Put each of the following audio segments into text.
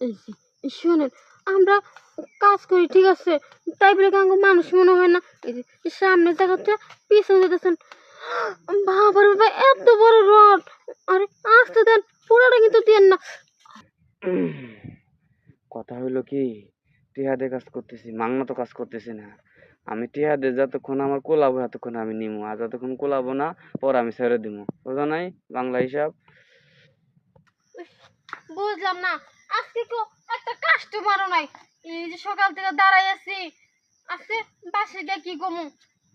এই যে, শোনেন, আমরা কাজ করি ঠিক আছে, তাই বলে কাঙ্গ মানুষ মনে হয় না। এই যে সামনে দেখাচ্ছে, পিছনে যেতেছেন, বাবার বাবা এত বড় রড। আরে আসতে দেন, পুরোটা কিন্তু দিয়েন না। কথা হইলো কি, টিহা দিয়ে কাজ করতেছি, মাংনা তো কাজ করতেছি না। আমি টিহা দিয়ে যতক্ষণ আমার কোলাবো এতক্ষণ আমি নিমু, আর যতক্ষণ কোলাবো না পর আমি ছেড়ে দিমু, বুঝা নাই বাংলা হিসাব। বুঝলাম না, আজকে কেউ একটা কাস্টমারও নাই। এই যে সকাল থেকে দাঁড়াই আছি, আজকে বাসে গিয়ে কি কমু,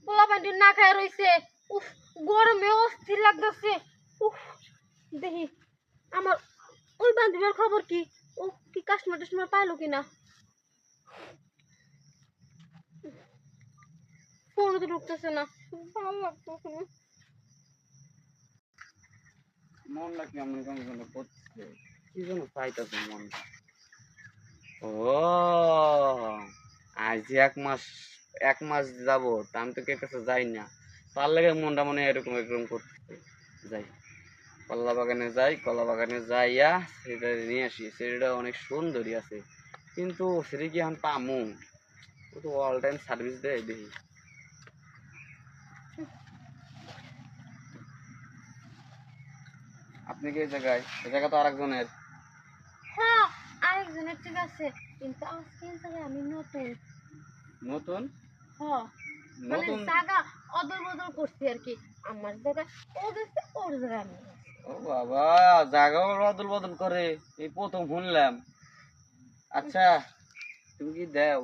পোলা প্যান্টি না খায় রইছে। উফ, গরমে অস্থির লাগতেছে। উফ, দেখি আমার ওই বান্ধবীর খবর কি, ও কি কাস্টমার টাস্টমার পাইলো কিনা। ফোন তো ঢুকতেছে না, ভালো লাগতেছে না। মনটা কেমন কেমন যেন করছে, কি যেন চাইতেছে মনটা। ও আজ এক মাস যাবো, আমি তো কে কাছে যাই না, তার লাগে মনটা মনে হয় এরকম এরকম করতেছে। যাই কলা বাগানে যাই, কলা বাগানে যাইয়া সেটা নিয়ে আসি, সেটা অনেক সুন্দরী আছে, কিন্তু সেটা কি এখন পামু? ও তো অল টাইম সার্ভিস দেয় দেখি। আপনি কি এই জায়গায়, এই জায়গা তো আরেকজনের। হ্যাঁ, আরেকজনের ঠিক আছে, কিন্তু আজকে এই জায়গায় আমি নতুন। নতুন? হ্যাঁ, মানে নতুন? জায়গা অদল বদল করছি আর কি। আমার জায়গায় ও গেছে, ওর জায়গায় আমি গেছি। ও বাবা, জায়গাও বদল বদল করে, এই প্রথম শুনলাম। আচ্ছা, তুমি কি দেও?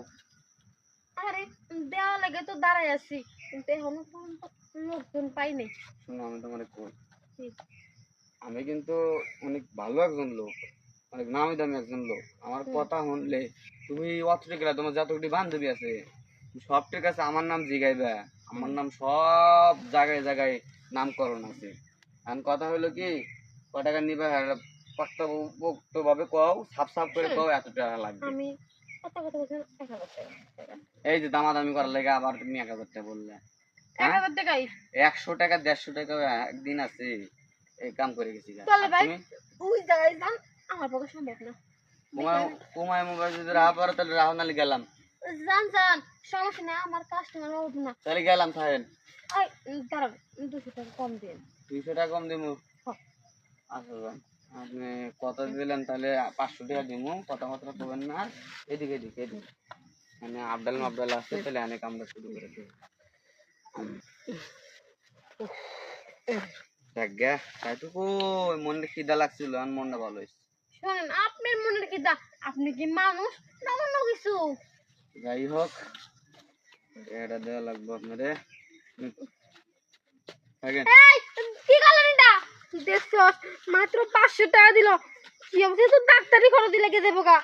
আরে দেওয়া লাগে তো দাঁড়াই আছি, কিন্তু এখনো পর্যন্ত লোকজন পাই নাই। শোনো, আমি তোমার কই, কি? আমি কিন্তু অনেক ভালো একজন লোক, অনেক নামি দামি একজন লোক। আমার হুম, কথা শুনলে তুমি অতটা গেলে, তোমার যতটি বান্ধবী আছে সবটির কাছে আমার নাম জিগাইবা। আমার হুম। নাম সব জায়গায় জায়গায় নামকরণ আছে। এখন কথা হইলো কি, ক টাকা নিবা পোক্ত ভাবে কও, সাফ সাফ করে হুম, কও এত টাকা লাগবে। আমি কথা কথা বলছেন 1000 টাকা। এই যে দামাদামি করার লেগে আবার তুমি 1000 টাকা বললে। এক হ্যাঁ, হাজার টাকাই 100 টাকা 150 টাকা একদিন আছে, এই কাম করে গেছি গা। চলে আর ভাই, তুমি ওই জায়গায় যান, আমার পক্ষে সম্ভব না। তোমার বিকেলে তোমার মোবাইল যদি রাহা পারো তাহলে রাহো, নালে গেলাম। যান যান, সমস্যা নেই, আমার কাস্টমার হবে না। তাহলে গেলাম থাকেন। এই দাঁড়ান, 200 টাকা কম দিন। 200 টাকা কম দিমু? হ্যাঁ, আচ্ছা যান, আপনি কথা দিলেন তাহলে 500 টাকা দিমু, কথা মাত্রা করবেন না। এদিকে এদিকে এদিকে, মানে আবদাল মাবদাল আছে, তাহলে অনেক আমরা শুরু করে দেব। দেখ গে, তাইটুকু মনে খিদা লাগছিল, আর মনটা ভালো হয়েছে। শোনেন, আপনার মনের কি দা, আপনি কি মানুষ না অন্য কিছু? যাই হোক, এটা দেওয়া লাগবে আপনারে। থাকেন। এই কি করলেন এটা? দেখছো, মাত্র 500 টাকা দিল, কি অবস্থা, তো ডাক্তারি খরচ দিলে কে দেবো গা।